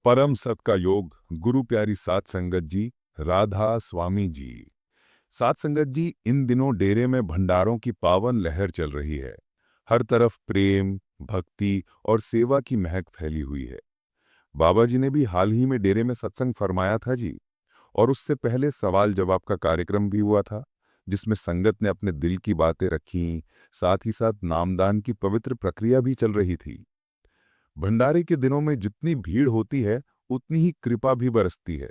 परम सत का योग। गुरु प्यारी सात संगत जी, राधा स्वामी जी। सात संगत जी, इन दिनों डेरे में भंडारों की पावन लहर चल रही है। हर तरफ प्रेम, भक्ति और सेवा की महक फैली हुई है। बाबा जी ने भी हाल ही में डेरे में सत्संग फरमाया था जी। और उससे पहले सवाल जवाब का कार्यक्रम भी हुआ था, जिसमें संगत ने अपने दिल की बातें रखीं। साथ ही साथ नामदान की पवित्र प्रक्रिया भी चल रही थी। भंडारे के दिनों में जितनी भीड़ होती है, उतनी ही कृपा भी बरसती है।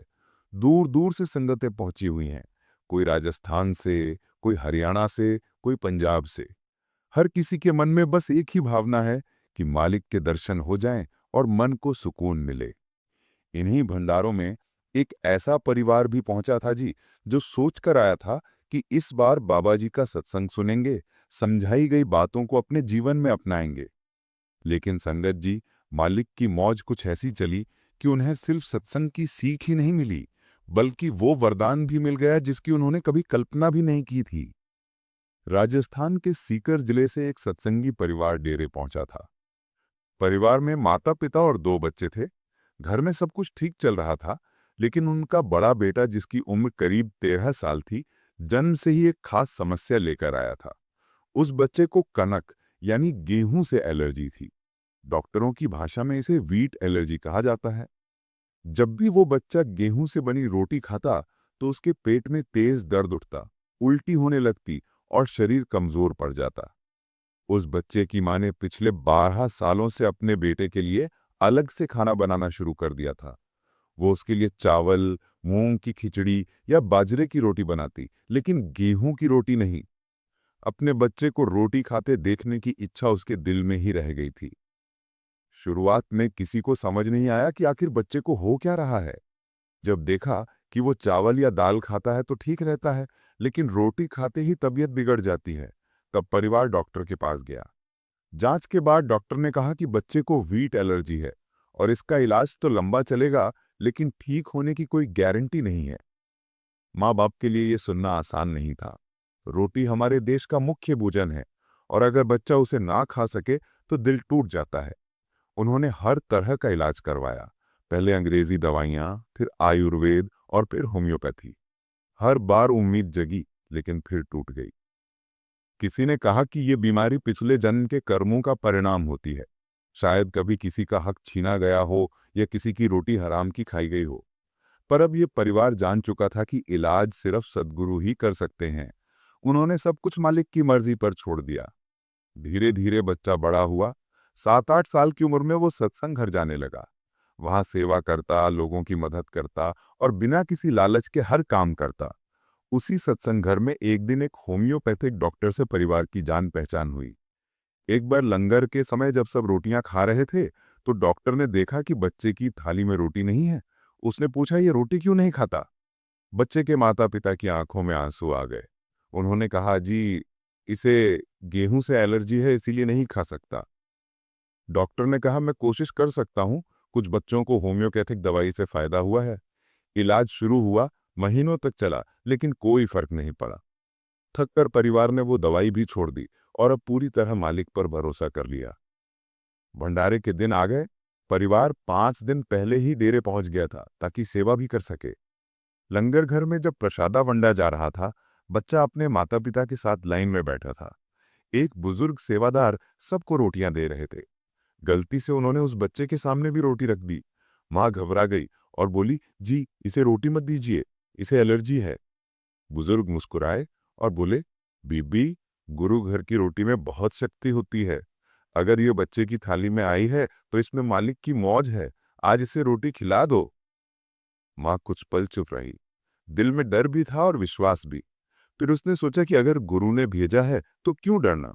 दूर दूर से संगतें पहुंची हुई हैं। कोई राजस्थान से, कोई हरियाणा से, कोई पंजाब से। हर किसी के मन में बस एक ही भावना है कि मालिक के दर्शन हो जाएं और मन को सुकून मिले। इन्हीं भंडारों में एक ऐसा परिवार भी पहुंचा था जी, जो सोच कर आया था कि इस बार बाबा जी का सत्संग सुनेंगे, समझाई गई बातों को अपने जीवन में अपनाएंगे। लेकिन संगत जी, मालिक की मौज कुछ ऐसी चली कि उन्हें सिर्फ सत्संग की सीख ही नहीं मिली, बल्कि वो वरदान भी मिल गया जिसकी उन्होंने कभी कल्पना भी नहीं की थी। राजस्थान के सीकर जिले से एक सत्संगी परिवार डेरे पहुंचा था। परिवार में माता पिता और दो बच्चे थे। घर में सब कुछ ठीक चल रहा था, लेकिन उनका बड़ा बेटा, जिसकी उम्र करीब 13 साल थी, जन्म से ही एक खास समस्या लेकर आया था। उस बच्चे को कनक यानी गेहूं से एलर्जी थी। डॉक्टरों की भाषा में इसे वीट एलर्जी कहा जाता है। जब भी वो बच्चा गेहूं से बनी रोटी खाता, तो उसके पेट में तेज दर्द उठता, उल्टी होने लगती और शरीर कमजोर पड़ जाता। उस बच्चे की मां ने पिछले 12 सालों से अपने बेटे के लिए अलग से खाना बनाना शुरू कर दिया था। वो उसके लिए चावल, मूंग की खिचड़ी या बाजरे की रोटी बनाती, लेकिन गेहूं की रोटी नहीं। अपने बच्चे को रोटी खाते देखने की इच्छा उसके दिल में ही रह गई थी। शुरुआत में किसी को समझ नहीं आया कि आखिर बच्चे को हो क्या रहा है। जब देखा कि वो चावल या दाल खाता है तो ठीक रहता है, लेकिन रोटी खाते ही तबीयत बिगड़ जाती है, तब परिवार डॉक्टर के पास गया। जांच के बाद डॉक्टर ने कहा कि बच्चे को वीट एलर्जी है और इसका इलाज तो लंबा चलेगा, लेकिन ठीक होने की कोई गारंटी नहीं है। माँ बाप के लिए ये सुनना आसान नहीं था। रोटी हमारे देश का मुख्य भोजन है, और अगर बच्चा उसे ना खा सके तो दिल टूट जाता है। उन्होंने हर तरह का इलाज करवाया। पहले अंग्रेजी दवाइयाँ, फिर आयुर्वेद और फिर होम्योपैथी। हर बार उम्मीद जगी, लेकिन फिर टूट गई। किसी ने कहा कि ये बीमारी पिछले जन्म के कर्मों का परिणाम होती है। शायद कभी किसी का हक छीना गया हो या किसी की रोटी हराम की खाई गई हो। पर अब ये परिवार जान चुका था कि इलाज सिर्फ सद्गुरु ही कर सकते हैं। उन्होंने सब कुछ मालिक की मर्जी पर छोड़ दिया। धीरे धीरे बच्चा बड़ा हुआ। 7-8 साल की उम्र में वो सत्संग घर जाने लगा। वहां सेवा करता, लोगों की मदद करता और बिना किसी लालच के हर काम करता। उसी सत्संग घर में एक दिन एक होम्योपैथिक डॉक्टर से परिवार की जान पहचान हुई। एक बार लंगर के समय जब सब रोटियां खा रहे थे, तो डॉक्टर ने देखा कि बच्चे की थाली में रोटी नहीं है। उसने पूछा, ये रोटी क्यों नहीं खाता? बच्चे के माता पिता की आंखों में आंसू आ गए। उन्होंने कहा, जी, इसे गेहूं से एलर्जी है, इसीलिए नहीं खा सकता। डॉक्टर ने कहा, मैं कोशिश कर सकता हूं। कुछ बच्चों को होम्योपैथिक दवाई से फायदा हुआ है। इलाज शुरू हुआ, महीनों तक चला, लेकिन कोई फर्क नहीं पड़ा। थककर परिवार ने वो दवाई भी छोड़ दी और अब पूरी तरह मालिक पर भरोसा कर लिया। भंडारे के दिन आ गए। परिवार 5 दिन पहले ही डेरे पहुंच गया था, ताकि सेवा भी कर सके। लंगर घर में जब प्रसादा वंडा जा रहा था, बच्चा अपने माता पिता के साथ लाइन में बैठा था। एक बुजुर्ग सेवादार सबको रोटियां दे रहे थे। गलती से उन्होंने उस बच्चे के सामने भी रोटी रख दी। माँ घबरा गई और बोली, जी, इसे रोटी मत दीजिए, इसे एलर्जी है। बुजुर्ग मुस्कुराए और बोले, बीबी, गुरु घर की रोटी में बहुत शक्ति होती है। अगर ये बच्चे की थाली में आई है तो इसमें मालिक की मौज है। आज इसे रोटी खिला दो। माँ कुछ पल चुप रही। दिल में डर भी था और विश्वास भी। फिर उसने सोचा कि अगर गुरु ने भेजा है तो क्यों डरना।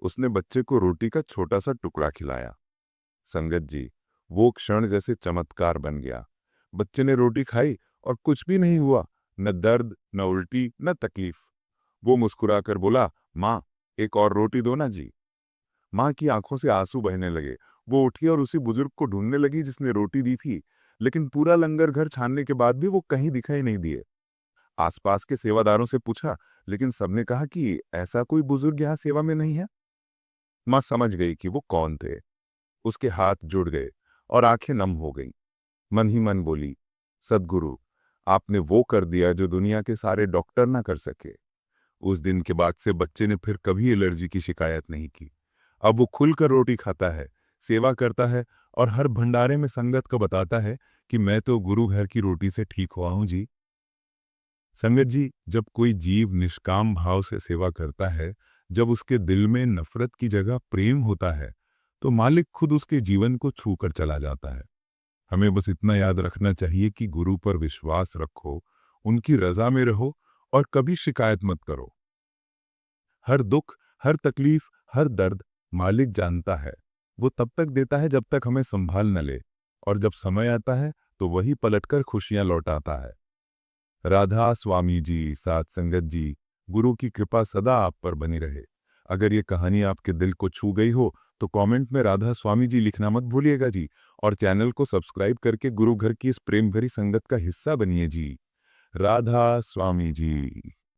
उसने बच्चे को रोटी का छोटा सा टुकड़ा खिलाया। संगत जी, वो क्षण जैसे चमत्कार बन गया। बच्चे ने रोटी खाई और कुछ भी नहीं हुआ। न दर्द, न उल्टी, न तकलीफ। वो मुस्कुराकर बोला, माँ, एक और रोटी दो ना जी। माँ की आंखों से आंसू बहने लगे। वो उठी और उसी बुजुर्ग को ढूंढने लगी जिसने रोटी दी थी, लेकिन पूरा लंगर घर छानने के बाद भी वो कहीं दिखाई नहीं दिए। आसपास के सेवादारों से पूछा, लेकिन सबने कहा कि ऐसा कोई बुजुर्ग यहाँ सेवा में नहीं है। माँ समझ गई कि वो कौन थे। उसके हाथ जुड़ गए और आंखें नम हो गईं। मन ही मन बोली, सद्गुरु, आपने वो कर दिया जो दुनिया के सारे डॉक्टर ना कर सके। उस दिन के बाद से बच्चे ने फिर कभी एलर्जी की शिकायत नहीं की। अब वो खुलकर रोटी खाता है, सेवा करता है और हर भंडारे में संगत को बताता है कि मैं तो गुरु घर की रोटी से ठीक हुआ हूं जी। संगत जी, जब कोई जीव निष्काम भाव से सेवा करता है, जब उसके दिल में नफरत की जगह प्रेम होता है, तो मालिक खुद उसके जीवन को छू कर चला जाता है। हमें बस इतना याद रखना चाहिए कि गुरु पर विश्वास रखो, उनकी रजा में रहो और कभी शिकायत मत करो। हर दुख, हर तकलीफ, हर दर्द मालिक जानता है। वो तब तक देता है जब तक हमें संभाल न ले, और जब समय आता है तो वही पलटकर खुशियां लौटाता है। राधा स्वामी जी, सात संगत जी, गुरु की कृपा सदा आप पर बनी रहे। अगर ये कहानी आपके दिल को छू गई हो तो कमेंट में राधा स्वामी जी लिखना मत भूलिएगा जी, और चैनल को सब्सक्राइब करके गुरु घर की इस प्रेम भरी संगत का हिस्सा बनिए जी। राधा स्वामी जी।